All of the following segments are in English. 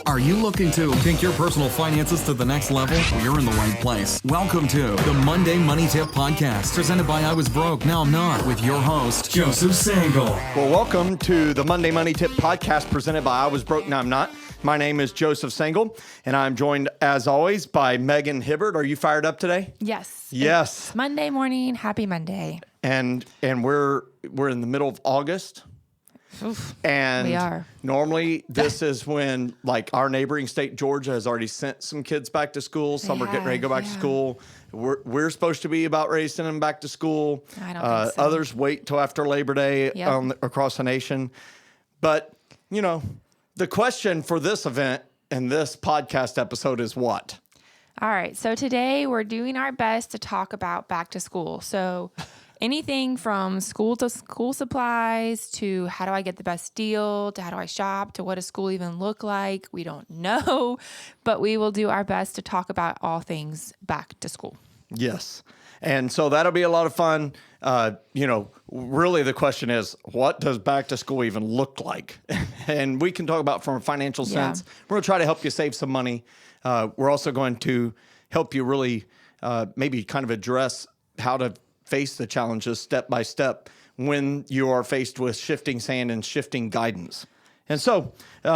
Are you looking to take your personal finances to the next level? Well, you're in the right place. Welcome to the Monday Money Tip Podcast, presented by I Was Broke, Now I'm Not, with your host, Joseph Sangle. Well, welcome to the Monday Money Tip Podcast, presented by I Was Broke, Now I'm Not. My name is Joseph Sangle, and I'm joined, as always, by Megan Hibbert. Are you fired up today? Yes. Yes. It's Monday morning. Happy Monday. And we're in the middle of August. Oof, and we are. Normally, this is when, like, our neighboring state, Georgia, has already sent some kids back to school. Some are getting ready to go back to school. We're supposed to be about ready to send them back to school. I don't think so. Others wait till after Labor Day across the nation. But, you know, the question for this event and this podcast episode is what? All right. So today we're doing our best to talk about back to school. So anything from school to school supplies to how do I get the best deal to how do I shop to what does school even look like? We don't know, but we will do our best to talk about all things back to school. Yes. And so that'll be a lot of fun. Really the question is, what does back to school even look like? And we can talk about from a financial sense. We're going to try to help you save some money. We're also going to help you really maybe kind of address how to face the challenges step by step when you are faced with shifting sand and shifting guidance. And so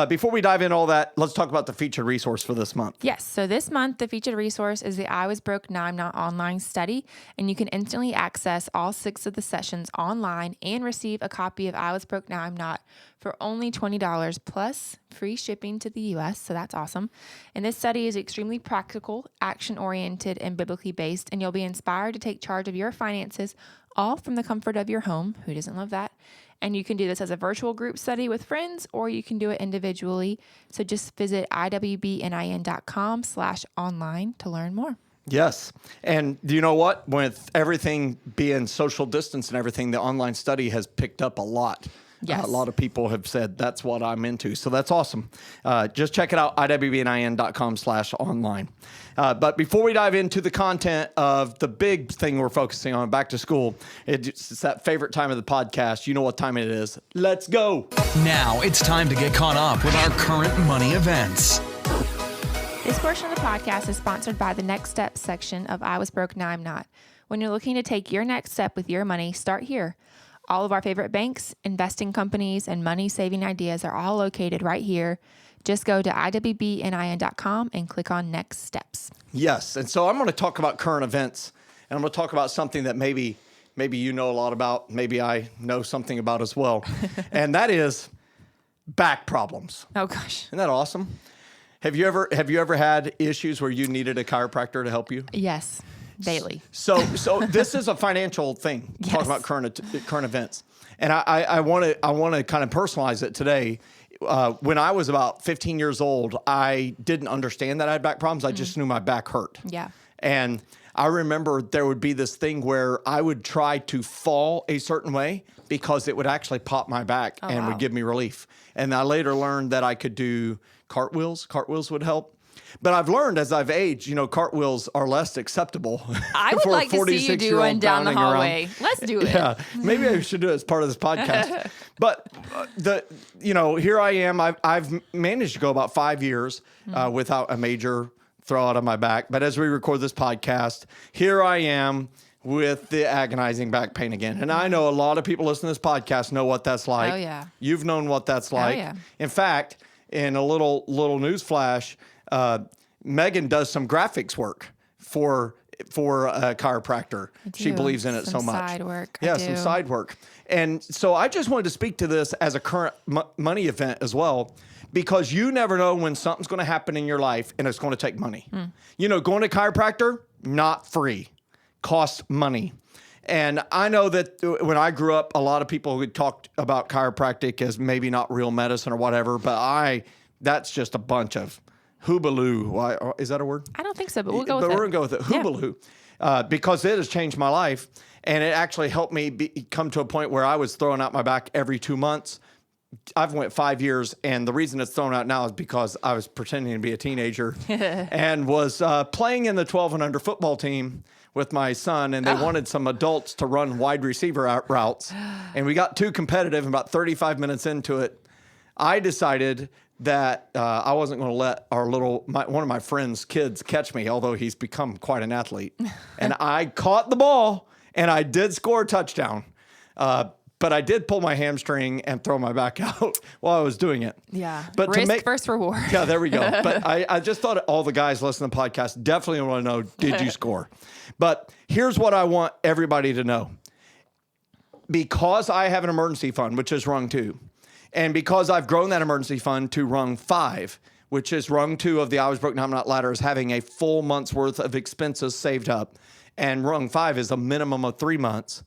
before we dive into all that, let's talk about the featured resource for this month. Yes. So this month, the featured resource is the I Was Broke, Now I'm Not online study. And you can instantly access all 6 of the sessions online and receive a copy of I Was Broke, Now I'm Not for only $20 plus free shipping to the U.S. So that's awesome. And this study is extremely practical, action-oriented, and biblically based. And you'll be inspired to take charge of your finances all from the comfort of your home. Who doesn't love that? And you can do this as a virtual group study with friends, or you can do it individually. So just visit iwbnin.com/online to learn more. Yes. And you know what? With everything being social distance and everything, the online study has picked up a lot. Yes. A lot of people have said that's what I'm into. So that's awesome. Just check it out, iwbnin.com/online. But before we dive into the content of the big thing we're focusing on, back to school, it's that favorite time of the podcast. You know what time it is. Let's go. Now it's time to get caught up with our current money events. This portion of the podcast is sponsored by the Next Step section of I Was Broke, Now I'm Not. When you're looking to take your next step with your money, start here. All of our favorite banks, investing companies, and money-saving ideas are all located right here. Just go to iwbnin.com and click on Next Steps. Yes, and so I'm going to talk about current events, and I'm going to talk about something that maybe you know a lot about, maybe I know something about as well, and that is back problems. Oh, gosh. Isn't that awesome? Have you ever had issues where you needed a chiropractor to help you? Yes. Daily. So this is a financial thing. Yes. Talking about current events, and I want to kind of personalize it today. When I was about 15 years old, I didn't understand that I had back problems. I just knew my back hurt. Yeah. And I remember there would be this thing where I would try to fall a certain way because it would actually pop my back would give me relief. And I later learned that I could do cartwheels. Cartwheels would help. But I've learned as I've aged, cartwheels are less acceptable. I would like to see you do one down the hallway. Around. Let's do it. Yeah, maybe I should do it as part of this podcast. But here I am. I've managed to go about 5 years without a major throw out of my back. But as we record this podcast, here I am with the agonizing back pain again. And I know a lot of people listening to this podcast know what that's like. Oh, yeah. You've known what that's like. Oh, yeah. In fact, in a little news flash, Megan does some graphics work for a chiropractor. She believes in it so much. Side work. Yeah, some side work. And so I just wanted to speak to this as a current money event as well, because you never know when something's going to happen in your life and it's going to take money. Going to chiropractor, not free, costs money. And I know that when I grew up, a lot of people would talk about chiropractic as maybe not real medicine or whatever, but that's just a bunch of hoobaloo. Is that a word? I don't think so, but we'll go with it. But we're going to go with it. Hoobaloo. Because it has changed my life. And it actually helped me come to a point where I was throwing out my back every 2 months. I've went 5 years, and the reason it's thrown out now is because I was pretending to be a teenager and was playing in the 12 and under football team with my son, and they wanted some adults to run wide receiver routes. And we got too competitive, and about 35 minutes into it, I decided that I wasn't going to let one of my friend's kids catch me, although he's become quite an athlete. And I caught the ball, and I did score a touchdown. But I did pull my hamstring and throw my back out while I was doing it. Yeah. But risk versus reward. Yeah, there we go. But I just thought all the guys listening to the podcast definitely want to know, did you score? But here's what I want everybody to know. Because I have an emergency fund, which is rung 2, and because I've grown that emergency fund to rung 5, which is rung 2 of the I Was Broke Now I'm Not ladder, is having a full month's worth of expenses saved up, and rung 5 is a minimum of 3 months,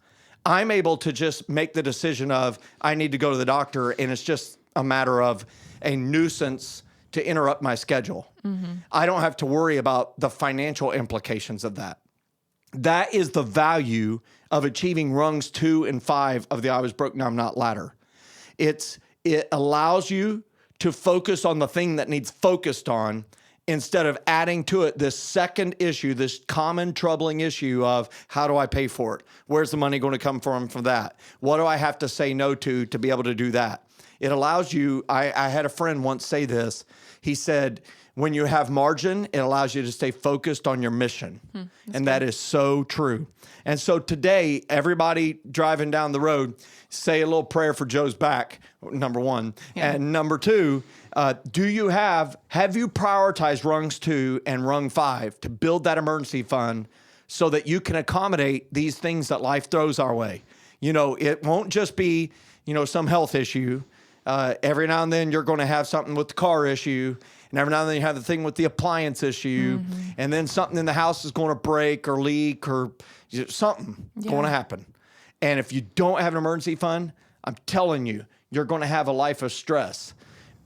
I'm able to just make the decision of I need to go to the doctor, and it's just a matter of a nuisance to interrupt my schedule. I don't have to worry about the financial implications of that. That is the value of achieving rungs 2 and 5 of the I Was Broke Now I'm Not ladder. It allows you to focus on the thing that needs focused on instead of adding to it this second issue, this common troubling issue of how do I pay for it? Where's the money going to come from for that? What do I have to say no to be able to do that? It allows you, I had a friend once say this. He said, when you have margin, it allows you to stay focused on your mission. And that is so true. And so today, everybody driving down the road, say a little prayer for Joe's back, number 1. Yeah. And number 2, have you prioritized rungs 2 and rung 5 to build that emergency fund so that you can accommodate these things that life throws our way? You know, it won't just be, some health issue. Every now and then you're going to have something with the car issue. And every now and then you have the thing with the appliance issue. And then something in the house is going to break or leak or something going to happen. And if you don't have an emergency fund, I'm telling you, you're going to have a life of stress.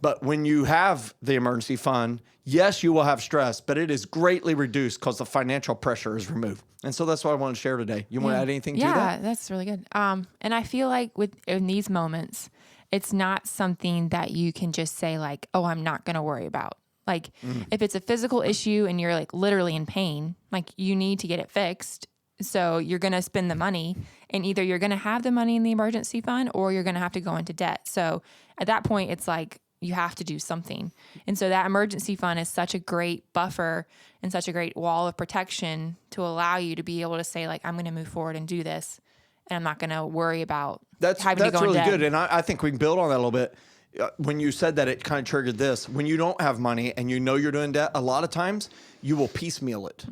But when you have the emergency fund, yes, you will have stress, but it is greatly reduced because the financial pressure is removed. And so that's what I want to share today. You want to add anything to that? Yeah, that's really good. And I feel like in these moments, it's not something that you can just say like, oh, I'm not going to worry about. Like if it's a physical issue and you're like literally in pain, like you need to get it fixed. So you're going to spend the money, and either you're going to have the money in the emergency fund or you're going to have to go into debt. So at that point, it's like you have to do something. And so that emergency fund is such a great buffer and such a great wall of protection to allow you to be able to say like, I'm going to move forward and do this. And I'm not going to worry about having to go really in debt. Good. And I think we can build on that a little bit. When you said that, it kind of triggered this. When you don't have money and you know you're doing debt, a lot of times you will piecemeal it.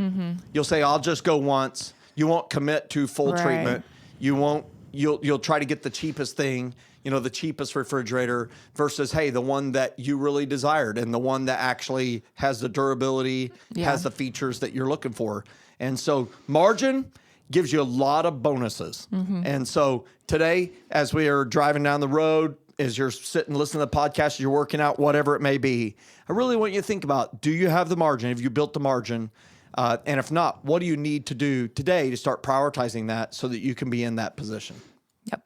You'll say, I'll just go once. You won't commit to full treatment. You'll try to get the cheapest thing, the cheapest refrigerator versus, hey, the one that you really desired and the one that actually has the durability, has the features that you're looking for. And so margin gives you a lot of bonuses. And so today, as we are driving down the road, as you're sitting listening to the podcast, you're working out, whatever it may be, I really want you to think about, do you have the margin? Have you built the margin? And if not, what do you need to do today to start prioritizing that so that you can be in that position? Yep.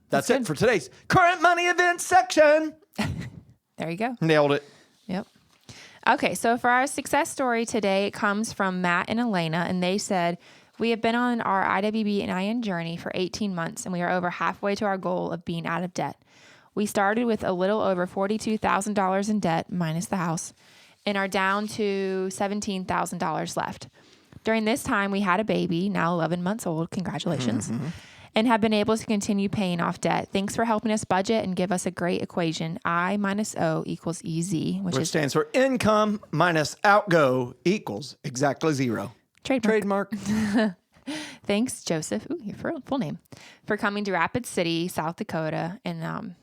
That's it for today's current money event section. There you go. Nailed it. Yep. Okay, so for our success story today, it comes from Matt and Alaina, and they said, we have been on our IWB and IN journey for 18 months, and we are over halfway to our goal of being out of debt. We started with a little over $42,000 in debt, minus the house, and are down to $17,000 left. During this time, we had a baby, now 11 months old. Congratulations. And have been able to continue paying off debt. Thanks for helping us budget and give us a great equation. I minus O equals EZ, which stands for income minus outgo equals exactly 0. Trademark. Thanks, Joseph. Ooh, your full name. For coming to Rapid City, South Dakota. And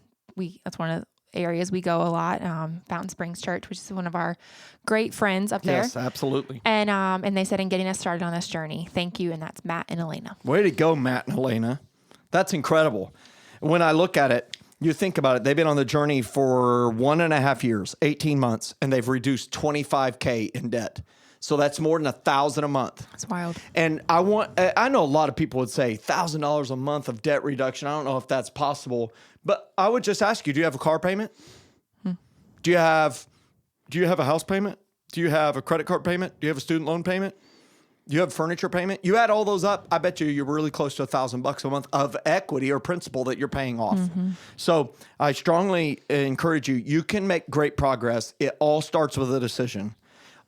that's one of the areas we go a lot. Fountain Springs Church, which is one of our great friends up there. Yes, absolutely. And they said, in getting us started on this journey. Thank you. And that's Matt and Alaina. Way to go, Matt and Alaina. That's incredible. When I look at it, you think about it, they've been on the journey for 1.5 years, 18 months, and they've reduced $25,000 in debt. So that's more than $1,000 a month. That's wild. And I know a lot of people would say $1,000 a month of debt reduction. I don't know if that's possible, but I would just ask you, do you have a car payment? Do you have a house payment? Do you have a credit card payment? Do you have a student loan payment? You have furniture payment. You add all those up, I bet you're really close to $1,000 a month of equity or principal that you're paying off. So I strongly encourage you. You can make great progress. It all starts with a decision.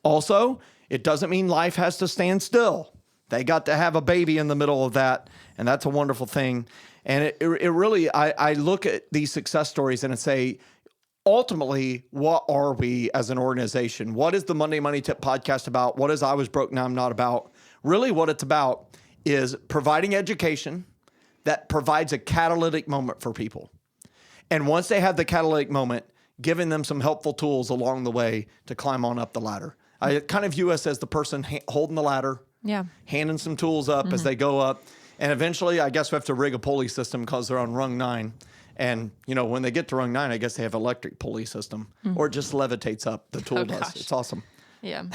Also, it doesn't mean life has to stand still. They got to have a baby in the middle of that, and that's a wonderful thing. And it really, I look at these success stories and I say, ultimately, what are we as an organization? What is the Monday Money Tip podcast about? What is I Was Broke, Now I'm Not about? Really what it's about is providing education that provides a catalytic moment for people. And once they have the catalytic moment, giving them some helpful tools along the way to climb on up the ladder. I kind of view us as the person holding the ladder, handing some tools up as they go up. And eventually, I guess we have to rig a pulley system because they're on rung 9. And, when they get to rung 9, I guess they have electric pulley system or it just levitates up. The tool does. It's awesome. Yeah.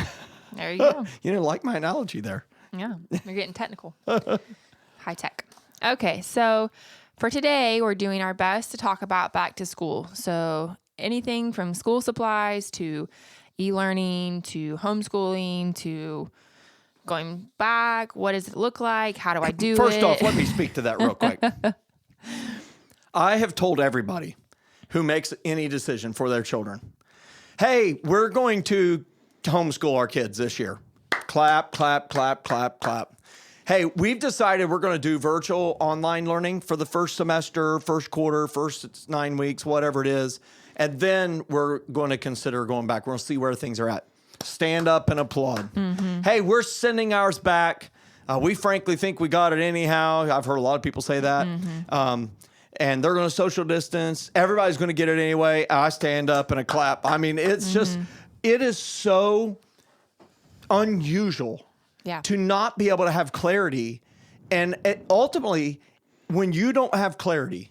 There you go. You didn't like my analogy there. Yeah. You're getting technical. High tech. Okay. So for today, we're doing our best to talk about back to school. So anything from school supplies to e-learning to homeschooling to going back. What does it look like? How do I do it? First off, let me speak to that real quick. I have told everybody who makes any decision for their children, hey, we're going to homeschool our kids this year. Clap, clap, clap, clap, clap. Hey, we've decided we're going to do virtual online learning for the first semester, first quarter, first 9 weeks, whatever it is. And then we're going to consider going back. We're going to see where things are at. Stand up and applaud. Hey, we're sending ours back. We frankly think we got it anyhow. I've heard a lot of people say that. And they're going to social distance. Everybody's going to get it anyway. I stand up and a clap. I mean, it's just, it is so unusual to not be able to have clarity. And ultimately, when you don't have clarity,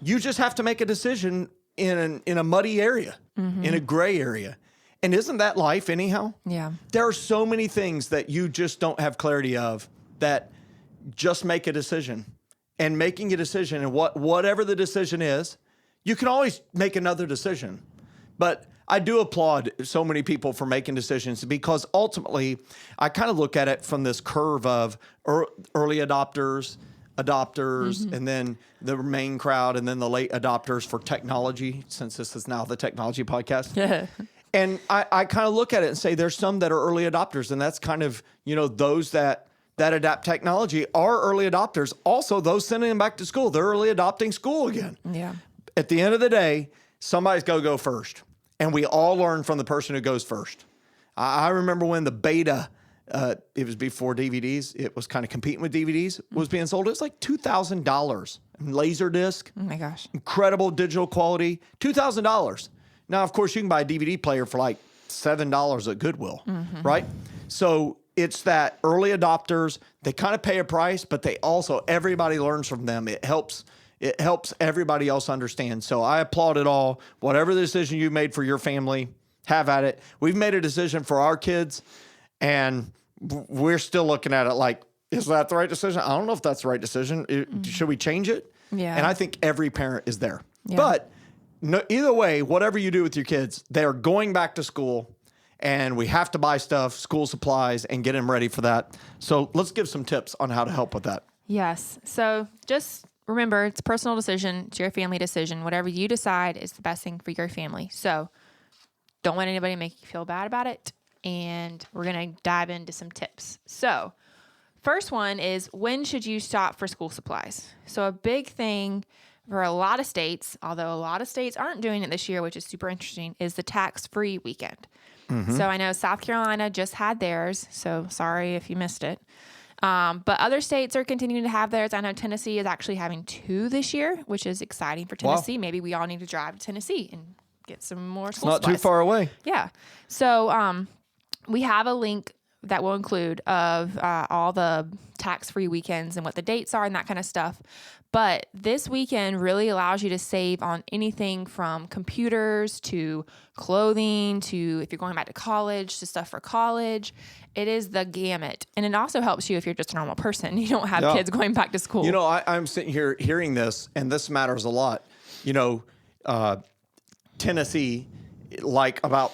you just have to make a decision in a muddy area, in a gray area. And isn't that life anyhow? Yeah. There are so many things that you just don't have clarity of that just make a decision. And making a decision, and whatever the decision is, you can always make another decision. But I do applaud so many people for making decisions because ultimately, I kind of look at it from this curve of early adopters, and then the main crowd, and then the late adopters for technology, since this is now the technology podcast. Yeah. And I kind of look at it and say there's some that are early adopters, and that's kind of, those that adapt technology are early adopters. Also, those sending them back to school, they're early adopting school again. Yeah. At the end of the day, somebody's got to go first. And we all learn from the person who goes first. I remember when the beta, it was before DVDs, it was kind of competing with DVDs, was being sold. It was like $2,000. Laserdisc. Oh my gosh. Incredible digital quality. $2,000. Now, of course, you can buy a DVD player for like $7 at Goodwill, right? So it's that early adopters, they kind of pay a price, but they also, everybody learns from them. It helps everybody else understand. So I applaud it all. Whatever the decision you made for your family, have at it. We've made a decision for our kids, and we're still looking at it like, is that the right decision? I don't know if that's the right decision. Should we change it? Yeah. And I think every parent is there. Yeah. But either way, whatever you do with your kids, they're going back to school. And we have to buy stuff, school supplies, and get them ready for that. So let's give some tips on how to help with that. Yes. So just remember, it's a personal decision. It's your family decision. Whatever you decide is the best thing for your family. So don't let anybody make you feel bad about it. And we're going to dive into some tips. So first one is, when should you stop for school supplies? So a big thing for a lot of states, although a lot of states aren't doing it this year, which is super interesting, is the tax-free weekend. So I know South Carolina just had theirs, so sorry if you missed it. But other states are continuing to have theirs. I know Tennessee is actually having 2 this year, which is exciting for Tennessee. Wow. Maybe we all need to drive to Tennessee and get some more school supplies. It's not too far away. Yeah. So we have a link that will include of all the tax-free weekends and what the dates are and that kind of stuff. But this weekend really allows you to save on anything from computers to clothing to, if you're going back to college, to stuff for college. It is the gamut. And it also helps you if you're just a normal person. You don't have kids going back to school. I'm sitting here hearing this, and this matters a lot. Tennessee, like about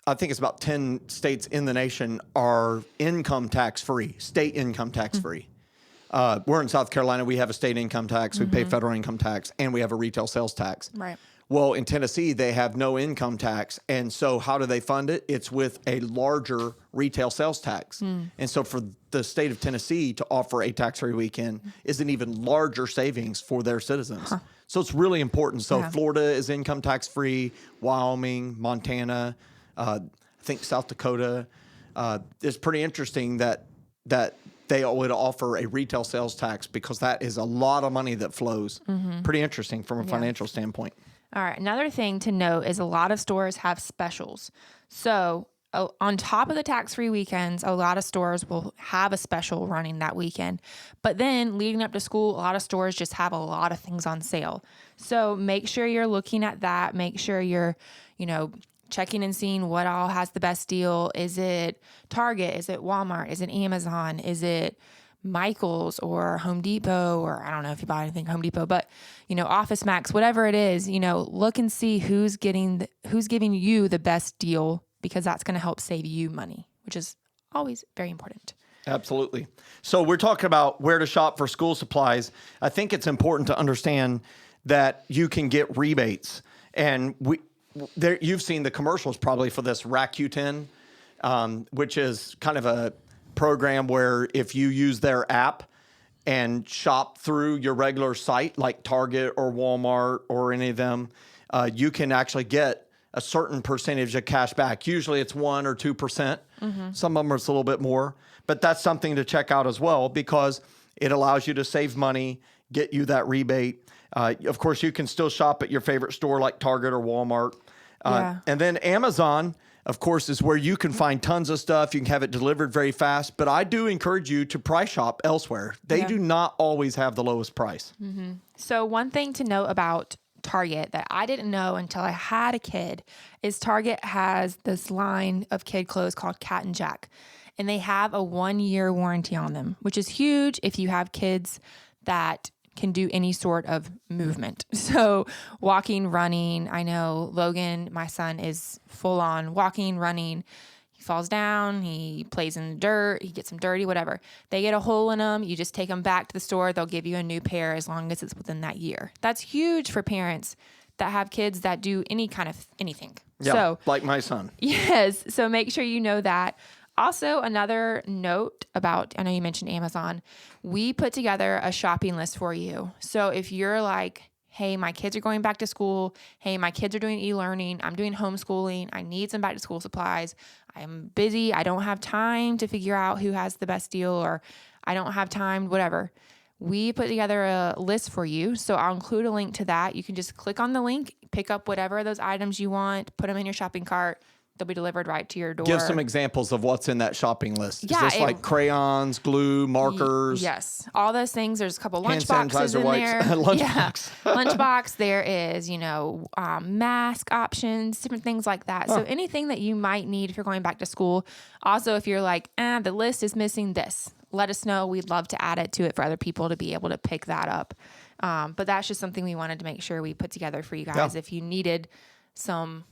I think it's about 10 states in the nation are income tax free, state income tax free. We're in South Carolina. We have a state income tax. We pay federal income tax, and we have a retail sales tax. Right. Well, in Tennessee, they have no income tax. And so how do they fund it? It's with a larger retail sales tax. And so for the state of Tennessee to offer a tax-free weekend is an even larger savings for their citizens. So it's really important. So Florida is income tax-free, Wyoming, Montana, I think South Dakota. It's pretty interesting that they would offer a retail sales tax because that is a lot of money that flows. Pretty interesting from a financial standpoint. All right. Another thing to note is a lot of stores have specials. So on top of the tax-free weekends, a lot of stores will have a special running that weekend. But then leading up to school, a lot of stores just have a lot of things on sale. So make sure you're looking at that. Make sure you're, checking and seeing what all has the best deal. Is it Target? Is it Walmart? Is it Amazon? Is it Michael's or Home Depot, or I don't know if you buy anything Home Depot, but Office Max, whatever it is, look and see who's giving you the best deal, because that's going to help save you money, which is always very important. Absolutely. So we're talking about where to shop for school supplies. I think it's important to understand that you can get rebates, and you've seen the commercials probably for this Rakuten, which is kind of a program where if you use their app and shop through your regular site like Target or Walmart or any of them, you can actually get a certain percentage of cash back. Usually it's 1 or 2%. Some of them it's a little bit more, but that's something to check out as well because it allows you to save money, get you that rebate. Of course, you can still shop at your favorite store like Target or Walmart. And then Amazon, of course, is where you can find tons of stuff. You can have it delivered very fast. But I do encourage you to price shop elsewhere. They do not always have the lowest price. So one thing to note about Target that I didn't know until I had a kid is Target has this line of kid clothes called Cat and Jack. And they have a 1-year warranty on them, which is huge if you have kids that can do any sort of movement. So walking, running. I know Logan, my son, is full on walking, running. He falls down, he plays in the dirt, he gets them dirty, whatever. They get a hole in them. You just take them back to the store. They'll give you a new pair as long as it's within that year. That's huge for parents that have kids that do any kind of anything. Yeah, so, like my son. Yes. So make sure you know that. Also, another note about, I know you mentioned Amazon. We put together a shopping list for you. So if you're like, hey, my kids are going back to school. Hey, my kids are doing e-learning. I'm doing homeschooling. I need some back to school supplies. I'm busy. I don't have time to figure out who has the best deal, or I don't have time, whatever. We put together a list for you. So I'll include a link to that. You can just click on the link, pick up whatever of those items you want, put them in your shopping cart. They'll be delivered right to your door. Give some examples of what's in that shopping list. Yeah, Is this like crayons, glue, markers? Yes. All those things. There's a couple lunch hand boxes sanitizer in wipes. there. Lunchbox. Lunchbox. There is, mask options, different things like that. So anything that you might need if you're going back to school. Also, if you're like, the list is missing this, let us know. We'd love to add it to it for other people to be able to pick that up. But that's just something we wanted to make sure we put together for you guys if you needed some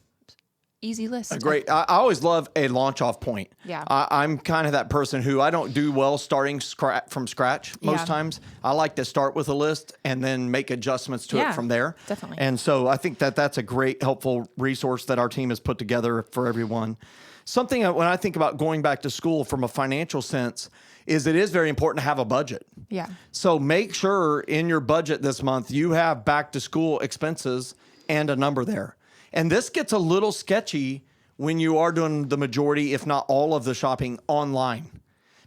easy list. Great. I always love a launch off point. Yeah. I'm kind of that person who I don't do well starting from scratch most times. I like to start with a list and then make adjustments to it from there. Definitely. And so I think that that's a great, helpful resource that our team has put together for everyone. Something when I think about going back to school from a financial sense is it is very important to have a budget. Yeah. So make sure in your budget this month you have back to school expenses and a number there. And this gets a little sketchy when you are doing the majority, if not all of the shopping online,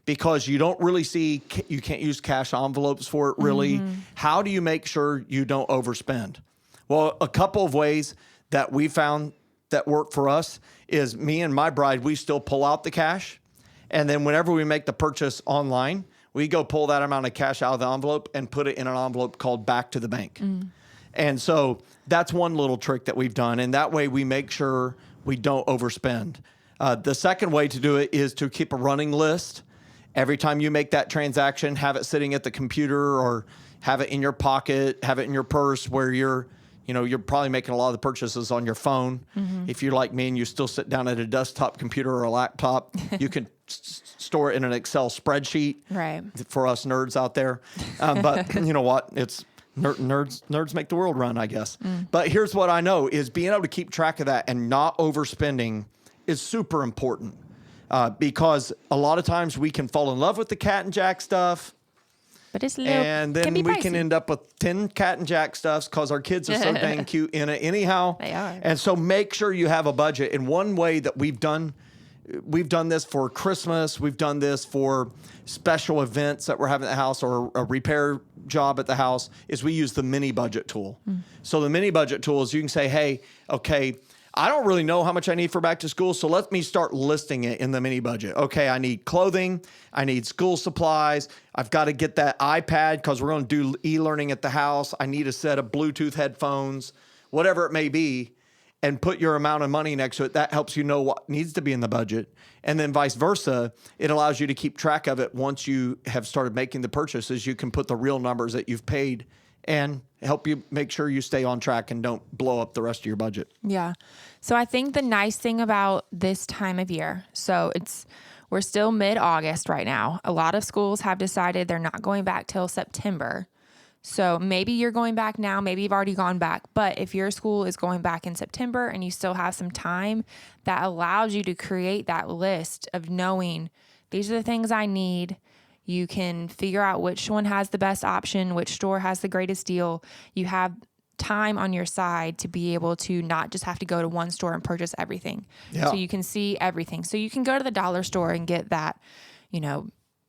because you don't really see, you can't use cash envelopes for it really. How do you make sure you don't overspend? Well, a couple of ways that we found that work for us is me and my bride, we still pull out the cash. And then whenever we make the purchase online, we go pull that amount of cash out of the envelope and put it in an envelope called back to the bank. And so that's one little trick that we've done. And that way we make sure we don't overspend. The second way to do it is to keep a running list. Every time you make that transaction, have it sitting at the computer or have it in your pocket, have it in your purse where you're You're probably making a lot of the purchases on your phone. If you're like me and you still sit down at a desktop computer or a laptop, you can store it in an Excel spreadsheet. Right. For us nerds out there. But you know what? It's nerds make the world run, I guess. But here's what I know is being able to keep track of that and not overspending is super important. Because a lot of times we can fall in love with the Cat and Jack stuff. But it's and then we can end up with 10 Cat and Jack stuffs because our kids are so dang cute in it anyhow. They are. And so make sure you have a budget. And one way that we've done this for Christmas. We've done this for special events that we're having at the house or a repair job at the house is we use the mini budget tool. So the mini budget tool is you can say, hey, okay, I don't really know how much I need for back to school, so let me start listing it in the mini budget. Okay, I need clothing, I need school supplies, I've got to get that iPad because we're going to do e-learning at the house, I need a set of Bluetooth headphones, whatever it may be, and put your amount of money next to it. That helps you know what needs to be in the budget. And then vice versa, it allows you to keep track of it once you have started making the purchases. You can put the real numbers that you've paid and help you make sure you stay on track and don't blow up the rest of your budget. Yeah. So I think the nice thing about this time of year, we're still mid-August right now. A lot of schools have decided they're not going back till September. So maybe you're going back now, maybe you've already gone back. But if your school is going back in September and you still have some time, that allows you to create that list of knowing these are the things I need. You can figure out which one has the best option, which store has the greatest deal. You have time on your side to be able to not just have to go to one store and purchase everything. Yeah. So you can see everything. So you can go to the dollar store and get that,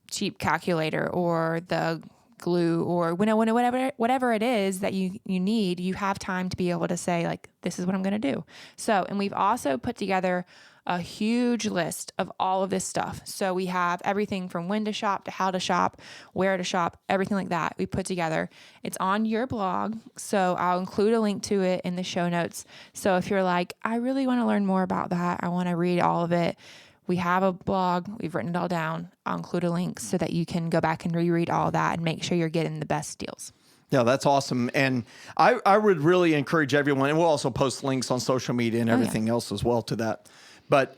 cheap calculator or the glue or whatever it is that you need. You have time to be able to say, like, this is what I'm going to do. So, and we've also put together a huge list of all of this stuff. So we have everything from when to shop to how to shop, where to shop, everything like that we put together. It's on your blog. So I'll include a link to it in the show notes. So if you're like, I really want to learn more about that, I want to read all of it, we have a blog. We've written it all down. I'll include a link so that you can go back and reread all that and make sure you're getting the best deals. Yeah, that's awesome. And I would really encourage everyone, and we'll also post links on social media and everything else as well to that. But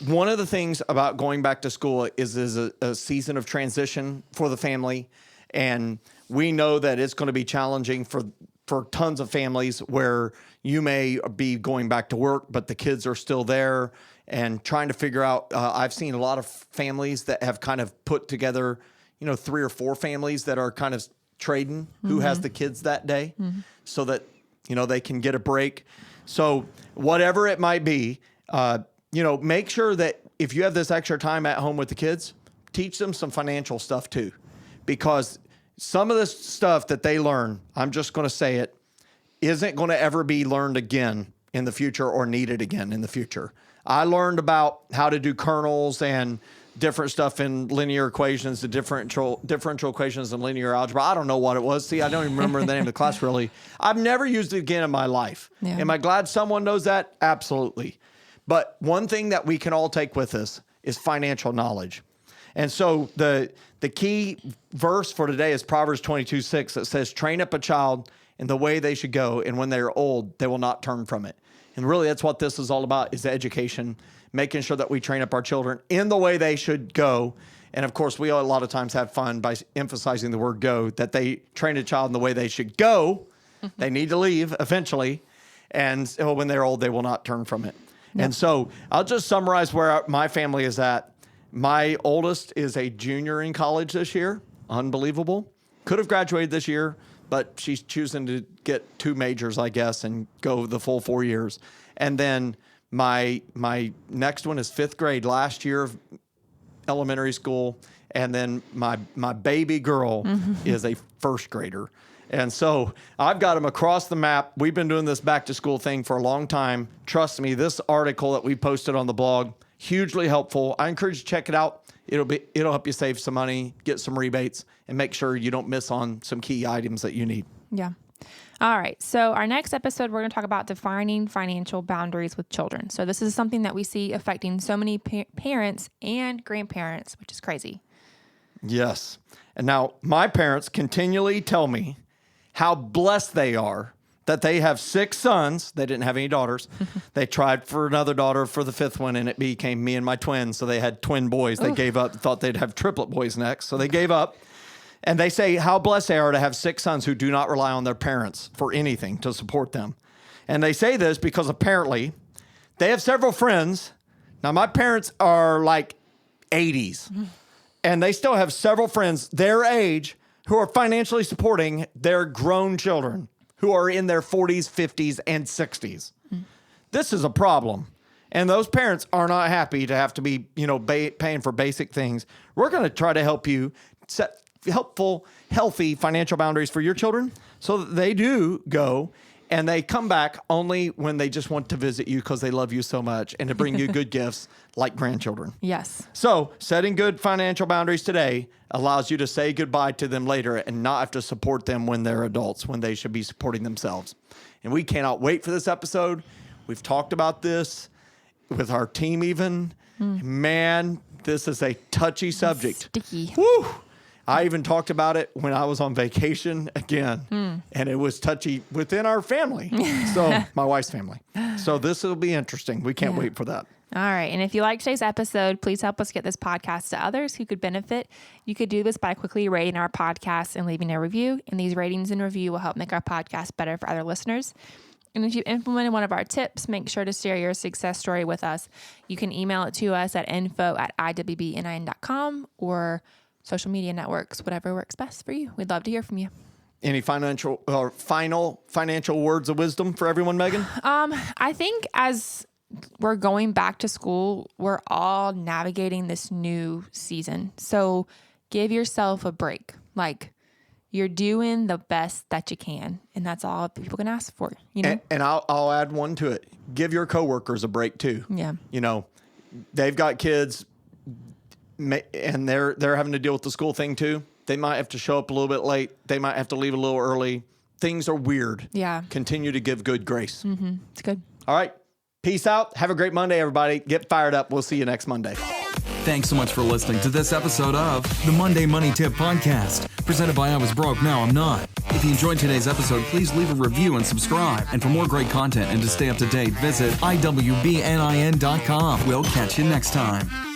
one of the things about going back to school is a season of transition for the family. And we know that it's going to be challenging for tons of families where you may be going back to work, but the kids are still there and trying to figure out. I've seen a lot of families that have kind of put together, 3 or 4 families that are kind of trading who has the kids that day so that, they can get a break. So whatever it might be, make sure that if you have this extra time at home with the kids, teach them some financial stuff too, because some of this stuff that they learn, I'm just going to say it, isn't going to ever be learned again in the future or needed again in the future. I learned about how to do kernels and different stuff in linear equations, the differential equations and linear algebra. I don't know what it was. See, I don't even remember the name of the class really. I've never used it again in my life. Yeah. Am I glad someone knows that? Absolutely. But one thing that we can all take with us is financial knowledge. And so the key verse for today is Proverbs 22:6 that says, train up a child in the way they should go, and when they are old, they will not turn from it. And really, that's what this is all about, is education, making sure that we train up our children in the way they should go. And of course, we a lot of times have fun by emphasizing the word go, that they train a child in the way they should go. They need to leave eventually. And when they're old, they will not turn from it. Yep. And so I'll just summarize where my family is at. My oldest is a junior in college this year. Unbelievable. Could have graduated this year, but she's choosing to get 2 majors, I guess, and go the full 4 years. And then my next one is 5th grade, last year of elementary school. And then my baby girl is a 1st grader. And so I've got them across the map. We've been doing this back to school thing for a long time. Trust me, this article that we posted on the blog, hugely helpful. I encourage you to check it out. It'll help you save some money, get some rebates, and make sure you don't miss on some key items that you need. Yeah. All right. So our next episode, we're going to talk about defining financial boundaries with children. So this is something that we see affecting so many parents and grandparents, which is crazy. Yes. And now my parents continually tell me how blessed they are that they have 6 sons. They didn't have any daughters. They tried for another daughter for the 5th one, and it became me and my twins. So they had twin boys. They gave up, thought they'd have triplet boys next. So they gave up. And they say how blessed they are to have 6 sons who do not rely on their parents for anything to support them. And they say this because apparently they have several friends. Now, my parents are like 80s, and they still have several friends their age who are financially supporting their grown children who are in their 40s, 50s, and 60s. This is a problem. And those parents are not happy to have to be, paying for basic things. We're going to try to help you set helpful, healthy financial boundaries for your children so that they do go and they come back only when they just want to visit you because they love you so much and to bring you good gifts like grandchildren. Yes. So setting good financial boundaries today allows you to say goodbye to them later and not have to support them when they're adults, when they should be supporting themselves. And we cannot wait for this episode. We've talked about this with our team even. Man, this is a touchy subject. Sticky. Woo! I even talked about it when I was on vacation again, and it was touchy within our family. So my wife's family. So this will be interesting. We can't wait for that. All right. And if you like today's episode, please help us get this podcast to others who could benefit. You could do this by quickly rating our podcast and leaving a review. And these ratings and review will help make our podcast better for other listeners. And if you've implemented one of our tips, make sure to share your success story with us. You can email it to us at info@iwbnin.com or social media networks, whatever works best for you. We'd love to hear from you. Any financial or final financial words of wisdom for everyone, Megan? I think as we're going back to school, we're all navigating this new season. So give yourself a break. Like, you're doing the best that you can, and that's all people can ask for, And I'll add one to it. Give your coworkers a break too. Yeah. They've got kids, and they're having to deal with the school thing too. They might have to show up a little bit late. They might have to leave a little early. Things are weird. Yeah. Continue to give good grace. It's good. All right. Peace out. Have a great Monday, everybody. Get fired up. We'll see you next Monday. Thanks so much for listening to this episode of the Monday Money Tip Podcast, presented by I Was Broke, Now I'm Not. If you enjoyed today's episode, please leave a review and subscribe. And for more great content and to stay up to date, visit iwbnin.com. We'll catch you next time.